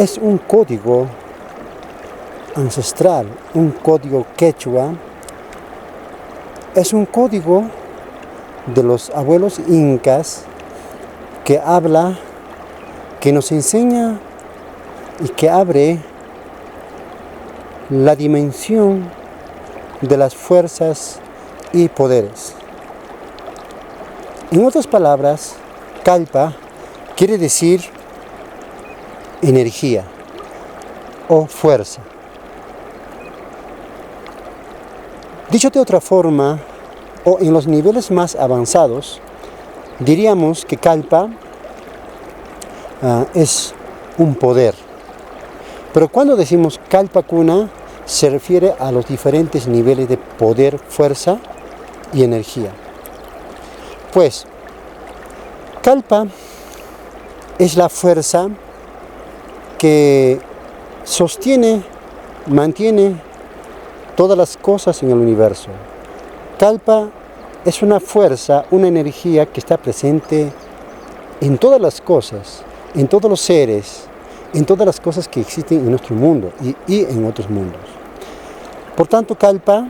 es un código ancestral, un código quechua, es un código de los abuelos incas que habla, que nos enseña y que abre la dimensión de las fuerzas y poderes. En otras palabras, kalpa quiere decir energía o fuerza. Dicho de otra forma, o en los niveles más avanzados, diríamos que kalpa es un poder. Pero cuando decimos kalpa kuna, se refiere a los diferentes niveles de poder, fuerza y energía. Pues, kalpa es la fuerza que sostiene, mantiene todas las cosas en el universo. Kalpa es una fuerza, una energía que está presente en todas las cosas, en todos los seres, en todas las cosas que existen en nuestro mundo y en otros mundos. Por tanto, kalpa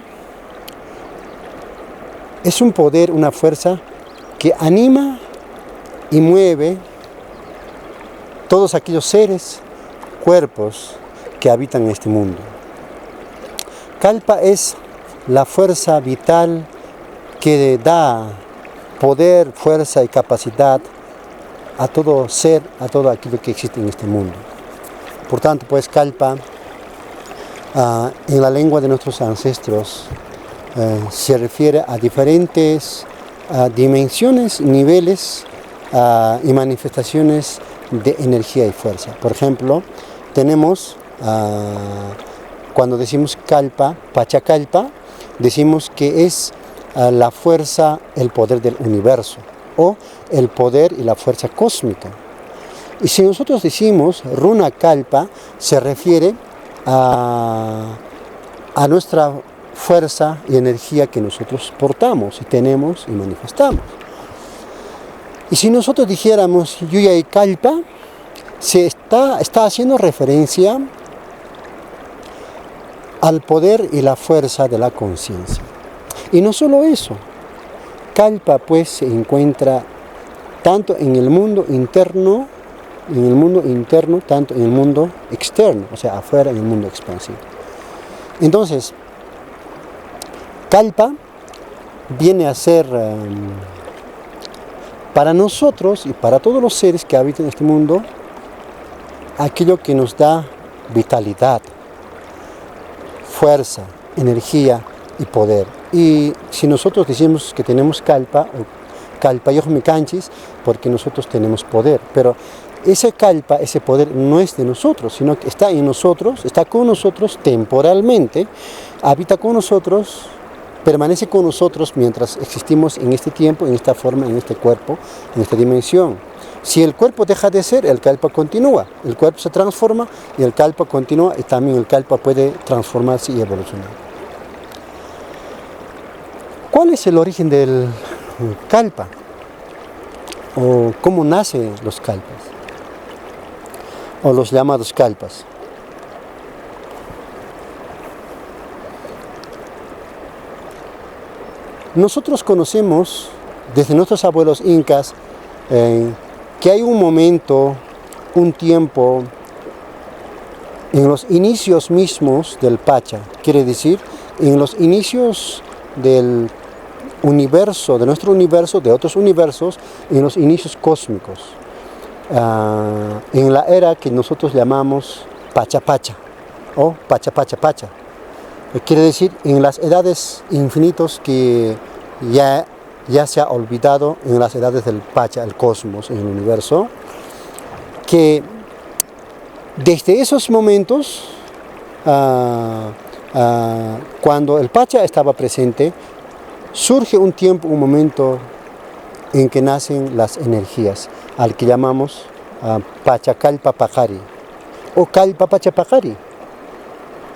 es un poder, una fuerza que anima y mueve todos aquellos seres, cuerpos que habitan en este mundo. Kalpa es la fuerza vital que da poder, fuerza y capacidad a todo ser, a todo aquello que existe en este mundo. Por tanto, pues kalpa, en la lengua de nuestros ancestros, se refiere a diferentes dimensiones, niveles y manifestaciones de energía y fuerza. Por ejemplo, tenemos, cuando decimos kalpa, pachakalpa, decimos que es la fuerza, el poder del universo, o el poder y la fuerza cósmica. Y si nosotros decimos runa kalpa, se refiere a nuestra fuerza y energía que nosotros portamos y tenemos y manifestamos. Y si nosotros dijéramos yuyay kalpa, se está haciendo referencia al poder y la fuerza de la conciencia. Y no solo eso, kalpa pues se encuentra tanto en el mundo interno, tanto en el mundo externo, o sea, afuera en el mundo expansivo. Entonces, kalpa viene a ser para nosotros y para todos los seres que habitan en este mundo, aquello que nos da vitalidad, fuerza, energía y poder. Y si nosotros decimos que tenemos kalpa, o kalpa yohmi kanchis, porque nosotros tenemos poder, pero ese kalpa, ese poder no es de nosotros, sino que está en nosotros, está con nosotros temporalmente, habita con nosotros, permanece con nosotros mientras existimos en este tiempo, en esta forma, en este cuerpo, en esta dimensión. Si el cuerpo deja de ser, el kalpa continúa, el cuerpo se transforma y el kalpa continúa, y también el kalpa puede transformarse y evolucionar. ¿Cuál es el origen del kalpa? ¿O cómo nacen los kalpas? O los llamados kalpas. Nosotros conocemos desde nuestros abuelos incas que hay un momento, un tiempo, en los inicios mismos del Pacha, quiere decir, en los inicios del universo, de nuestro universo, de otros universos, en los inicios cósmicos, en la era que nosotros llamamos Pacha Pacha o Pacha Pacha Pacha. Quiere decir, en las edades infinitos que ya se ha olvidado, en las edades del Pacha, el cosmos, en el universo, que desde esos momentos, cuando el Pacha estaba presente, surge un tiempo, un momento en que nacen las energías, al que llamamos Pachakalpa Pajari o Kalpa Pachapajari.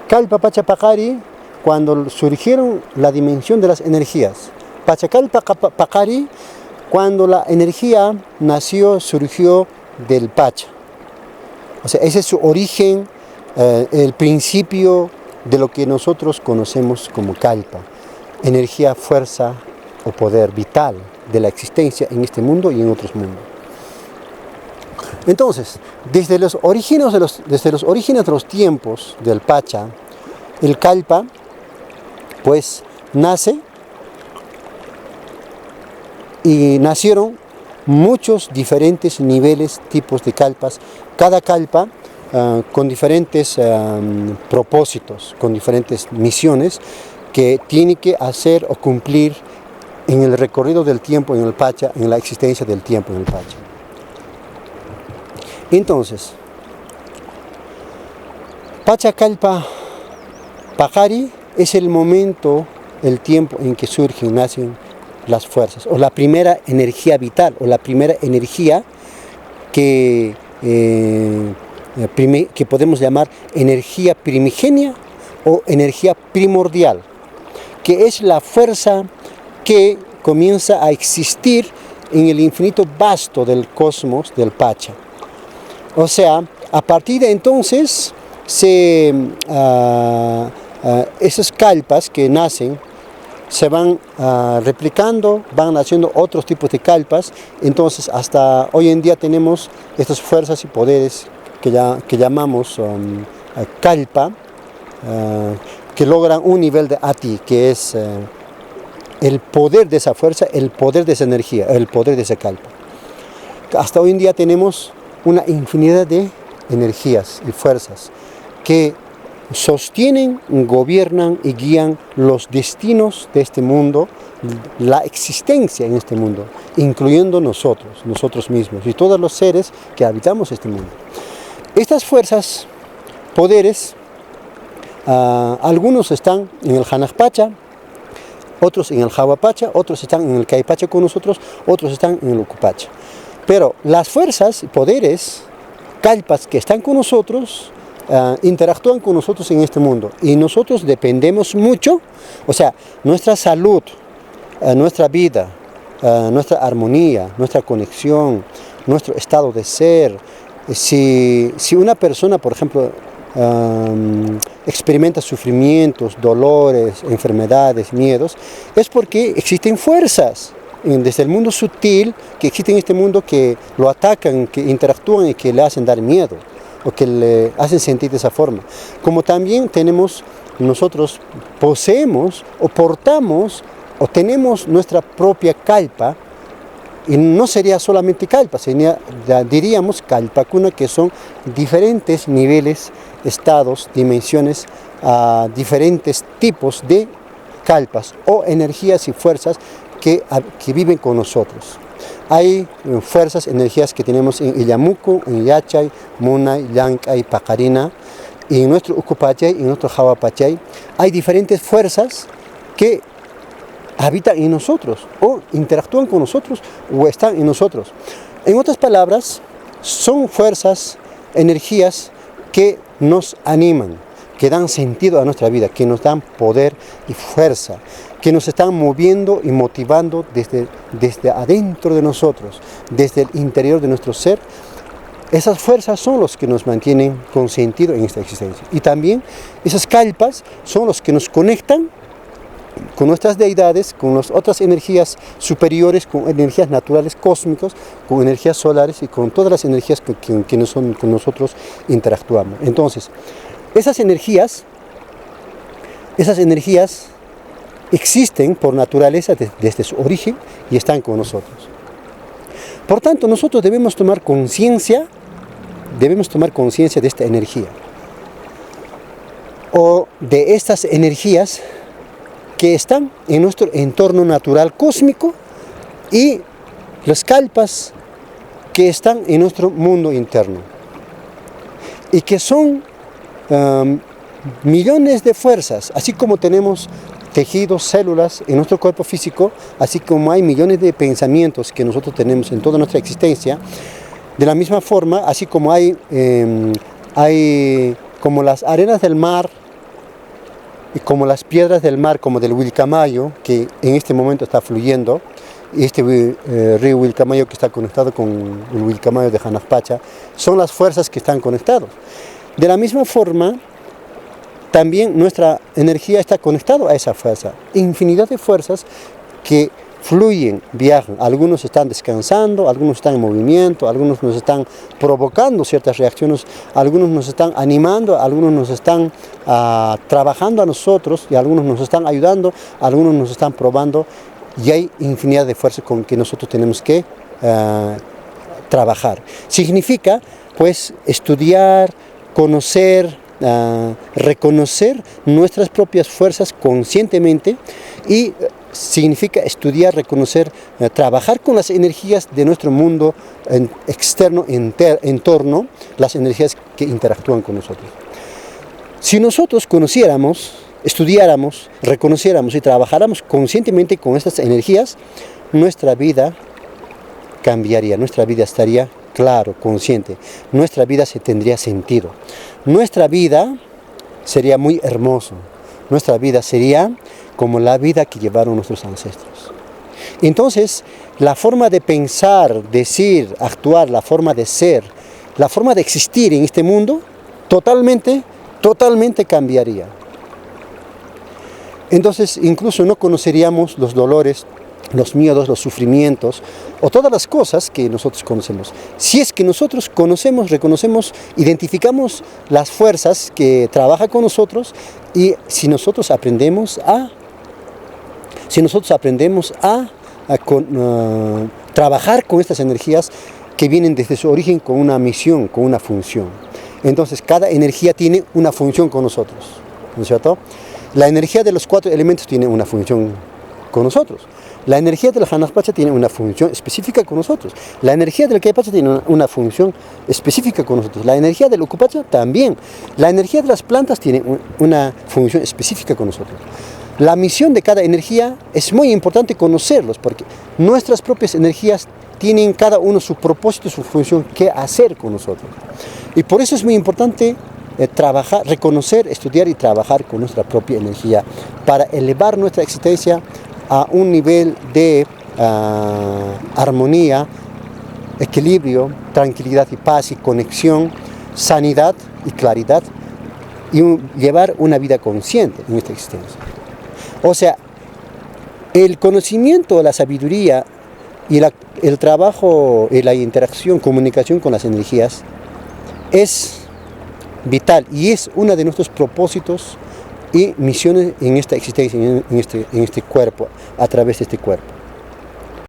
Kalpa Pachapajari, cuando surgieron la dimensión de las energías. Pachakalpa Pajari, cuando la energía nació, surgió del Pacha. O sea, ese es su origen, el principio de lo que nosotros conocemos como kalpa, energía, fuerza o poder vital de la existencia en este mundo y en otros mundos. Entonces, desde los orígenes de los tiempos del Pacha, el kalpa pues nace y nacieron muchos diferentes niveles, tipos de kalpas, cada kalpa con diferentes propósitos, con diferentes misiones que tiene que hacer o cumplir en el recorrido del tiempo en el Pacha, en la existencia del tiempo en el Pacha. Entonces, Pachakalpa Pajari es el momento, el tiempo en que surgen, nacen las fuerzas, o la primera energía vital, o la primera energía que podemos llamar energía primigenia o energía primordial, que es la fuerza que comienza a existir en el infinito vasto del cosmos del Pacha. O sea, a partir de entonces, esos kalpas que nacen se van replicando, van haciendo otros tipos de kalpas. Entonces, hasta hoy en día tenemos estas fuerzas y poderes que llamamos kalpa, que logran un nivel de ati, que es el poder de esa fuerza, el poder de esa energía, el poder de esa kalpa. Hasta hoy en día tenemos una infinidad de energías y fuerzas que sostienen, gobiernan y guían los destinos de este mundo, la existencia en este mundo, incluyendo nosotros mismos y todos los seres que habitamos este mundo. Estas fuerzas, poderes, algunos están en el Hanajpacha, otros en el Jawapacha, otros están en el Caipacha con nosotros, otros están en el Ucupacha. Pero las fuerzas, poderes, kalpas que están con nosotros, interactúan con nosotros en este mundo. Y nosotros dependemos mucho, o sea, nuestra salud, nuestra vida, nuestra armonía, nuestra conexión, nuestro estado de ser. Si una persona, por ejemplo, experimenta sufrimientos, dolores, enfermedades, miedos, es porque existen fuerzas desde el mundo sutil que existen en este mundo que lo atacan, que interactúan y que le hacen dar miedo o que le hacen sentir de esa forma. Como también nosotros poseemos o portamos o tenemos nuestra propia kalpa, y no sería solamente kalpa, diríamos kalpakuna, que son diferentes niveles, estados, dimensiones, diferentes tipos de kalpas o energías y fuerzas que viven con nosotros. Hay fuerzas, energías que tenemos en Illamuku, en Yachay, Munay, Llankay, Pacarina, y en nuestro Ucupachay y en nuestro Jawapachay hay diferentes fuerzas que habitan en nosotros, o interactúan con nosotros, o están en nosotros. En otras palabras, son fuerzas, energías que nos animan, que dan sentido a nuestra vida, que nos dan poder y fuerza, que nos están moviendo y motivando desde adentro de nosotros, desde el interior de nuestro ser. Esas fuerzas son los que nos mantienen con sentido en esta existencia. Y también esas kalpas son los que nos conectan con nuestras deidades, con las otras energías superiores, con energías naturales cósmicas, con energías solares y con todas las energías con nosotros interactuamos. Entonces, esas energías existen por naturaleza desde su origen y están con nosotros. Por tanto, nosotros debemos tomar conciencia de esta energía o de estas energías que están en nuestro entorno natural cósmico y las kalpas que están en nuestro mundo interno y que son millones de fuerzas, así como tenemos tejidos, células en nuestro cuerpo físico, así como hay millones de pensamientos que nosotros tenemos en toda nuestra existencia. De la misma forma, así como hay como las arenas del mar y como las piedras del mar, como del Wilcamayo, que en este momento está fluyendo, este río Vilcamayo que está conectado con el Vilcamayo de Janappacha, son las fuerzas que están conectadas. De la misma forma, también nuestra energía está conectada a esa fuerza. Infinidad de fuerzas que fluyen, viajan. Algunos están descansando, algunos están en movimiento, algunos nos están provocando ciertas reacciones, algunos nos están animando, algunos nos están trabajando a nosotros y algunos nos están ayudando, algunos nos están probando. Y hay infinidad de fuerzas con que nosotros tenemos que trabajar. Significa, pues, estudiar, conocer, reconocer nuestras propias fuerzas conscientemente y significa estudiar, reconocer, trabajar con las energías de nuestro mundo externo, entorno, las energías que interactúan con nosotros. Si nosotros conociéramos, estudiáramos, reconociéramos y trabajáramos conscientemente con estas energías, nuestra vida cambiaría, nuestra vida estaría claro, consciente, nuestra vida se tendría sentido, nuestra vida sería muy hermoso, nuestra vida sería como la vida que llevaron nuestros ancestros. Entonces, la forma de pensar, decir, actuar, la forma de ser, la forma de existir en este mundo, totalmente cambiaría. Entonces, incluso no conoceríamos los dolores, los miedos, los sufrimientos o todas las cosas que nosotros conocemos. Si es que nosotros conocemos, reconocemos, identificamos las fuerzas que trabajan con nosotros y si nosotros aprendemos a trabajar con estas energías que vienen desde su origen con una misión, con una función. Entonces, cada energía tiene una función con nosotros, ¿no es cierto? La energía de los 4 elementos tiene una función con nosotros. La energía del Janappacha tiene una función específica con nosotros. La energía del Qhaypacha tiene una función específica con nosotros. La energía del Ukkupacha también. La energía de las plantas tiene una función específica con nosotros. La misión de cada energía es muy importante conocerlos porque nuestras propias energías tienen cada uno su propósito, su función, qué hacer con nosotros. Y por eso es muy importante trabajar, reconocer, estudiar y trabajar con nuestra propia energía para elevar nuestra existencia a un nivel de armonía, equilibrio, tranquilidad y paz y conexión, sanidad y claridad y llevar una vida consciente en esta existencia. O sea, el conocimiento, la sabiduría y el trabajo y la interacción, comunicación con las energías es vital y es uno de nuestros propósitos y misiones en esta existencia, en este cuerpo, a través de este cuerpo.